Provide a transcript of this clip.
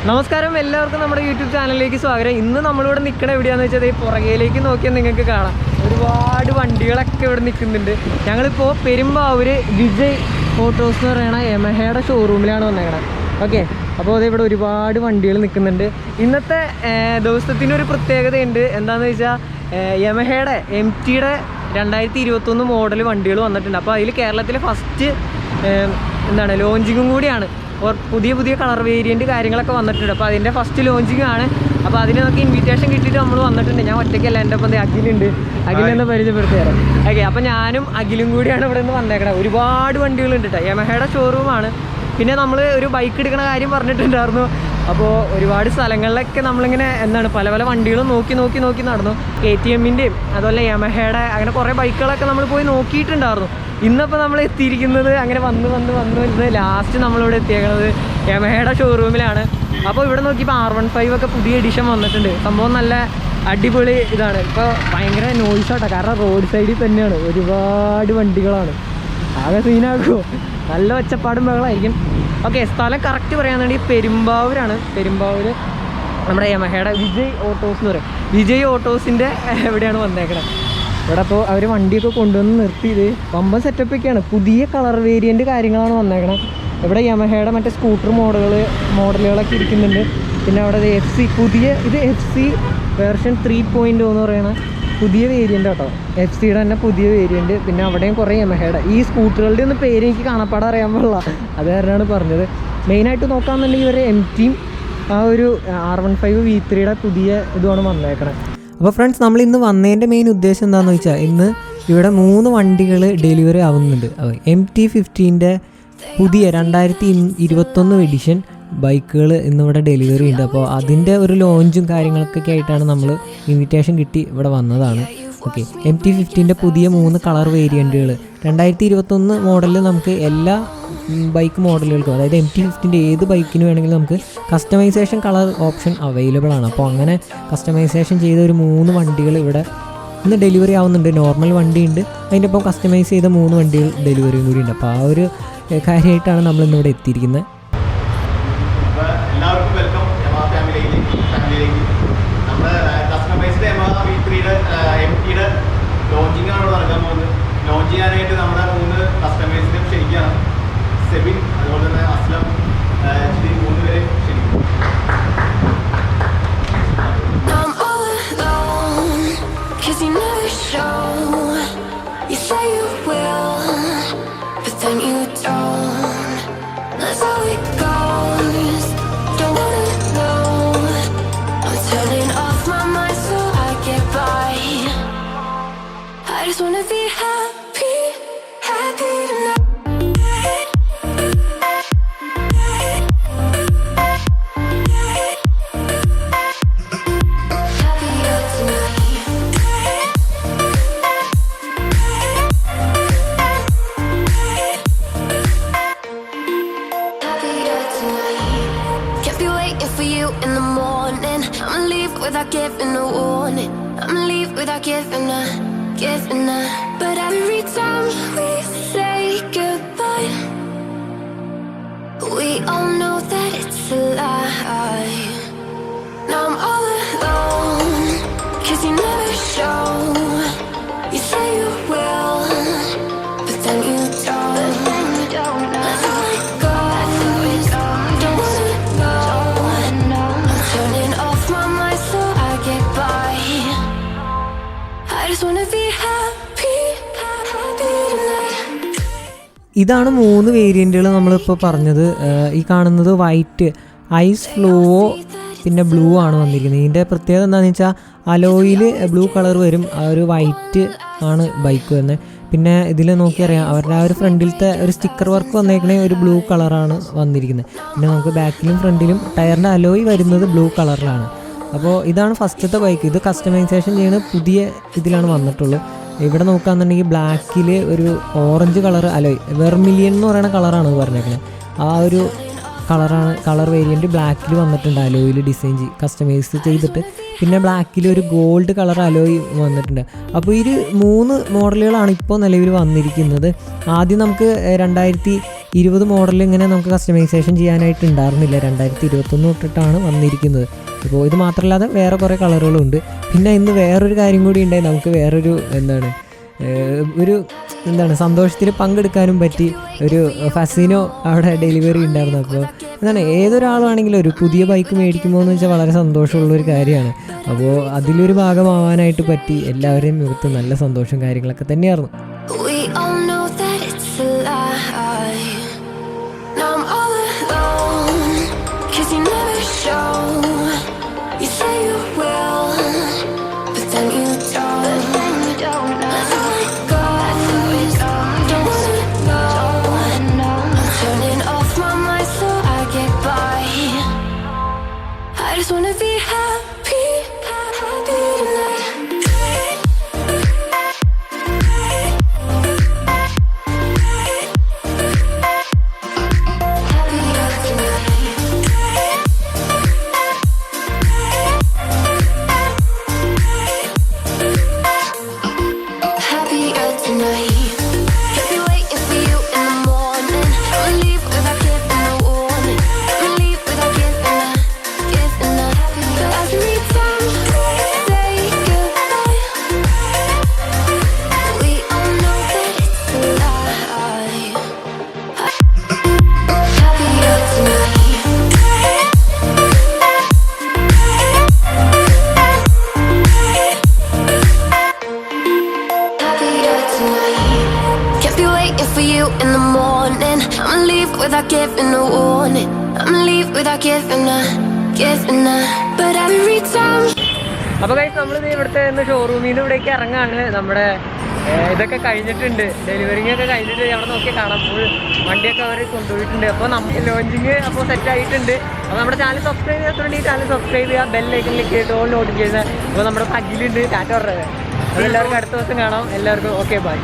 നമസ്കാരം, എല്ലാവർക്കും നമ്മുടെ യൂട്യൂബ് ചാനലിലേക്ക് സ്വാഗതം. ഇന്ന് നമ്മളിവിടെ നിൽക്കണ എവിടെയാണെന്ന് വെച്ചാൽ ഈ പുറകേലേക്ക് നോക്കിയാൽ നിങ്ങൾക്ക് കാണാം ഒരുപാട് വണ്ടികളൊക്കെ ഇവിടെ നിൽക്കുന്നുണ്ട്. ഞങ്ങളിപ്പോൾ പെരുമ്പാവൂർ വിജയ് ഫോട്ടോസ് എന്ന് പറയുന്ന യമഹയുടെ ഷോറൂമിലാണ് വന്നേക്കണത്. ഓക്കെ, അപ്പോൾ അതിവിടെ ഒരുപാട് വണ്ടികൾ നിൽക്കുന്നുണ്ട്. ഇന്നത്തെ ദിവസത്തിനൊരു പ്രത്യേകതയുണ്ട്. എന്താണെന്ന് വെച്ചാൽ യമഹയുടെ MTയുടെ 2021 മോഡൽ വണ്ടികൾ വന്നിട്ടുണ്ട്. അപ്പോൾ അതിൽ കേരളത്തിലെ ഫസ്റ്റ് ലോഞ്ചിങ്ങും കൂടിയാണ്. പുതിയ പുതിയ കളർ വേരിയൻറ്റ് കാര്യങ്ങളൊക്കെ വന്നിട്ടുണ്ട്. അപ്പോൾ അതിൻ്റെ ഫസ്റ്റ് ലോഞ്ചിങ് ആണ്. അപ്പോൾ അതിന് നമുക്ക് ഇൻവിറ്റേഷൻ കിട്ടിയിട്ട് നമ്മൾ വന്നിട്ടുണ്ട്. ഞാൻ ഒറ്റയ്ക്കല്ല, എൻ്റെ ഒപ്പം അഖിലുണ്ട്. അഖിലെന്ന് പരിചയപ്പെടുത്തി തരാം. ഓക്കെ, അപ്പോൾ ഞാനും അഖിലും കൂടിയാണ് ഇവിടെ നിന്ന് വന്നേക്കണത്. ഒരുപാട് വണ്ടികളുണ്ട് കേട്ടോ. യമഹയുടെ ഷോറൂമാണ്. പിന്നെ നമ്മൾ ഒരു ബൈക്ക് എടുക്കുന്ന കാര്യം പറഞ്ഞിട്ടുണ്ടായിരുന്നു. അപ്പോൾ ഒരുപാട് സ്ഥലങ്ങളിലൊക്കെ നമ്മളിങ്ങനെ പല പല വണ്ടികളും നോക്കി നടന്നു. KTMൻ്റെയും അതുപോലെ യമഹയുടെ അങ്ങനെ കുറേ ബൈക്കുകളൊക്കെ നമ്മൾ പോയി നോക്കിയിട്ടുണ്ടായിരുന്നു. ഇന്നിപ്പോൾ നമ്മൾ എത്തിയിരിക്കുന്നത് അങ്ങനെ വന്ന് ലാസ്റ്റ് നമ്മളിവിടെ എത്തിയേക്കുന്നത് യമഹയുടെ ഷോറൂമിലാണ്. അപ്പോൾ ഇവിടെ നോക്കിയപ്പോൾ R15 ഒക്കെ പുതിയ എഡിഷൻ വന്നിട്ടുണ്ട്. സംഭവം നല്ല അടിപൊളി ഇതാണ്. ഇപ്പോൾ ഭയങ്കര നോയ്സാട്ടോ, കാരണം റോഡ് സൈഡിൽ തന്നെയാണ്, ഒരുപാട് വണ്ടികളാണ്. ആകെ സീനാകുമോ, നല്ല ഒച്ചപ്പാടും ബഹളമായിരിക്കും. ഓക്കെ, സ്ഥലം കറക്റ്റ് പറയാൻ വേണ്ടി പെരുമ്പാവൂരാണ്. പെരുമ്പാവൂർ നമ്മുടെ യമഹയുടെ വിജയ് ഓട്ടോസ് എന്ന് പറയും. വിജയ് ഓട്ടോസിൻ്റെ എവിടെയാണ് വന്നേക്കണത്. ഇവിടെ അപ്പോൾ അവർ വണ്ടിയൊക്കെ കൊണ്ടുവന്ന് നിർത്തിയത് വമ്പൻ സെറ്റപ്പൊക്കെയാണ്. പുതിയ കളർ വേരിയൻറ്റ് കാര്യങ്ങളാണ് വന്നേക്കണം. ഇവിടെ യമഹയുടെ മറ്റേ സ്കൂട്ടർ മോഡലുകളൊക്കെ ഇരിക്കുന്നുണ്ട്. പിന്നെ അവിടെ ഇത് FC വേർഷൻ 3.0 എന്ന് പറയുന്ന പുതിയ വേരിയൻ്റ് കേട്ടോ. FCയുടെ തന്നെ പുതിയ വേരിയൻറ്റ്. പിന്നെ അവിടെയും കുറേ യമഹയുടെ ഈ സ്കൂട്ടറുകളുടെ ഒന്നും പേര് എനിക്ക് കാണാപ്പാടെ അറിയാൻ പാടില്ല, അത് കാരണമാണ് പറഞ്ഞത്. മെയിനായിട്ട് നോക്കാമെന്നുണ്ടെങ്കിൽ ഇവരെ MTയും ആ ഒരു R15 V3യുടെ പുതിയ ഇതുമാണ് വന്നേക്കണത്. അപ്പോൾ ഫ്രണ്ട്സ്, നമ്മൾ ഇന്ന് വന്നതിൻ്റെ മെയിൻ ഉദ്ദേശം എന്താണെന്ന് വെച്ചാൽ ഇന്ന് ഇവിടെ 3 വണ്ടികൾ ഡെലിവറി ആവുന്നുണ്ട്. MT15ൻ്റെ പുതിയ 2021 എഡിഷൻ ബൈക്കുകൾ ഇന്നിവിടെ ഡെലിവറി ഉണ്ട്. അപ്പോൾ അതിൻ്റെ ഒരു ലോഞ്ചും കാര്യങ്ങളൊക്കെ ആയിട്ടാണ് നമ്മൾ ഇൻവിറ്റേഷൻ കിട്ടി ഇവിടെ വന്നതാണ്. ഓക്കെ, MT15ൻ്റെ പുതിയ 3 കളർ വേരിയൻറ്റുകൾ 2021 മോഡലിൽ നമുക്ക് എല്ലാ ബൈക്ക് മോഡലുകൾക്കും, അതായത് MT15ൻ്റെ ഏത് ബൈക്കിന് വേണമെങ്കിലും നമുക്ക് കസ്റ്റമൈസേഷൻ കളർ ഓപ്ഷൻ അവൈലബിൾ ആണ്. അപ്പോൾ അങ്ങനെ കസ്റ്റമൈസേഷൻ ചെയ്ത ഒരു 3 വണ്ടികൾ ഇവിടെ ഇന്ന് ഡെലിവറി ആവുന്നുണ്ട്. നോർമൽ വണ്ടിയുണ്ട്, അതിൻ്റെ ഒപ്പം കസ്റ്റമൈസ് ചെയ്ത 3 വണ്ടികൾ ഡെലിവറിയും കൂടി ഉണ്ട്. അപ്പോൾ ആ ഒരു കാര്യമായിട്ടാണ് നമ്മളിന്നിവിടെ എത്തിയിരിക്കുന്നത്. എല്ലാവർക്കും വെൽക്കം യമാഹ ഫാമിലിയിലേക്ക്. നമ്മുടെ കസ്റ്റമൈസ്ഡ് യമാഹ V3യുടെ MTയുടെ ലോഞ്ചിങ് ആണ് നടക്കാൻ പോകുന്നത്. ലോഞ്ച് ചെയ്യാനായിട്ട് നമ്മുടെ 3 കസ്റ്റമൈസ്ഡ് ക്ഷണിക്കുകയാണ്. സെബിൻ, അതുപോലെ തന്നെ അസ്ലം, 3 പേരെ ക്ഷണിക്കും. Without giving a warning, I'ma leave without giving a. But every time we say goodbye, we all know that it's a lie. Now I'm all alone, 'cause you never show. You say you will, but then you don't. Let's let go. Don't wanna know. I'm turning off my mind so I get by. I just wanna be happy tonight. ഇതാണ് 3 വേരിയൻറ്റുകൾ നമ്മളിപ്പോൾ പറഞ്ഞത്. ഈ കാണുന്നത് white, ice ഫ്ലൂവോ, പിന്നെ blue ആണ് വന്നിരിക്കുന്നത്. ഇതിൻ്റെ പ്രത്യേകത എന്താണെന്ന് വെച്ചാൽ അലോയിൽ ബ്ലൂ കളർ വരും, ആ ഒരു വൈറ്റ് ആണ് ബൈക്ക് വരുന്നത്. പിന്നെ ഇതിൽ നോക്കിയറിയാം അവരുടെ ആ ഒരു ഫ്രണ്ടിലത്തെ ഒരു സ്റ്റിക്കർ വർക്ക് വന്നേക്കണേ ഒരു ബ്ലൂ കളറാണ് വന്നിരിക്കുന്നത്. പിന്നെ നമുക്ക് ബാക്കിലും ഫ്രണ്ടിലും ടയറിൻ്റെ അലോയ് വരുന്നത് ബ്ലൂ കളറിലാണ്. അപ്പോൾ ഇതാണ് ഫസ്റ്റത്തെ ബൈക്ക്. ഇത് കസ്റ്റമൈസേഷൻ ചെയ്യുന്ന പുതിയ ഇതിലാണ് വന്നിട്ടുള്ളൂ. ഇവിടെ നോക്കുകയാണെന്നുണ്ടെങ്കിൽ ബ്ലാക്കിൽ ഒരു ഓറഞ്ച് കളർ അലോയ്, വെർമിലിയൻ എന്ന് പറയുന്ന കളറാണ് പറഞ്ഞേക്കുന്നത്. ആ ഒരു കളർ വേരിയൻറ്റ് ബ്ലാക്കിൽ വന്നിട്ടുണ്ട്. അലോയിൽ ഡിസൈൻ കസ്റ്റമൈസ് ചെയ്തിട്ട് പിന്നെ ബ്ലാക്കിൽ ഒരു ഗോൾഡ് കളർ അലോയ് വന്നിട്ടുണ്ട്. അപ്പോൾ ഈ 3 മോഡലുകളാണ് ഇപ്പോൾ നിലവിൽ വന്നിരിക്കുന്നത്. ആദ്യം നമുക്ക് 20 മോഡൽ ഇങ്ങനെ നമുക്ക് കസ്റ്റമൈസേഷൻ ചെയ്യാനായിട്ട് ഉണ്ടായിരുന്നില്ല. 2021 തൊട്ടിട്ടാണ് വന്നിരിക്കുന്നത്. അപ്പോൾ ഇത് മാത്രമല്ലാതെ വേറെ കുറേ കളറുകളുണ്ട്. പിന്നെ ഇന്ന് വേറൊരു കാര്യം കൂടി ഉണ്ടായി. നമുക്ക് വേറൊരു സന്തോഷത്തിൽ പങ്കെടുക്കാനും പറ്റി. ഒരു ഫസിനോ അവിടെ ഡെലിവറി ഉണ്ടായിരുന്നു. അപ്പോൾ ഏതൊരാളാണെങ്കിലും ഒരു പുതിയ ബൈക്ക് മേടിക്കുമ്പോൾ എന്ന് വെച്ചാൽ വളരെ സന്തോഷമുള്ളൊരു കാര്യമാണ്. അപ്പോൾ അതിലൊരു ഭാഗമാവാനായിട്ട് പറ്റി. എല്ലാവരെയും മുഖത്ത് നല്ല സന്തോഷം കാര്യങ്ങളൊക്കെ തന്നെയായിരുന്നു. Without giving a warning, I'ma leave without giving a, but every time. അപ്പോൾ ഗൈസ് നമ്മളിത് ഇവിടുത്തെ ഷോറൂമിൽ നിന്ന് ഇവിടേക്ക് ഇറങ്ങാണ്. നമ്മുടെ ഇതൊക്കെ കഴിഞ്ഞിട്ടുണ്ട്, ഡെലിവറിങ് ഒക്കെ കഴിഞ്ഞിട്ട് അവിടെ നോക്കി കാണാം. ഫുൾ വണ്ടിയൊക്കെ അവർ കൊണ്ടുപോയിട്ടുണ്ട്. അപ്പോൾ നമുക്ക് ലോഞ്ചിങ് അപ്പോൾ സെറ്റ് ആയിട്ടുണ്ട്. അപ്പോൾ നമ്മുടെ ചാനൽ സബ്സ്ക്രൈബ് ചെയ്യാത്തതുകൊണ്ട് ഈ ചാനൽ സബ്സ്ക്രൈബ് ചെയ്യുക, ബെല്ലൈക്കണിലേക്ക് ചെയ്തിട്ട് ഓൾ നോട്ടിഫിക്കേഷൻ. അപ്പോൾ നമ്മുടെ തകിലുണ്ട് ടാറ്റ പറഞ്ഞത്. അപ്പോൾ എല്ലാവർക്കും അടുത്ത ദിവസം കാണാം. എല്ലാവർക്കും ഓക്കെ ബൈ.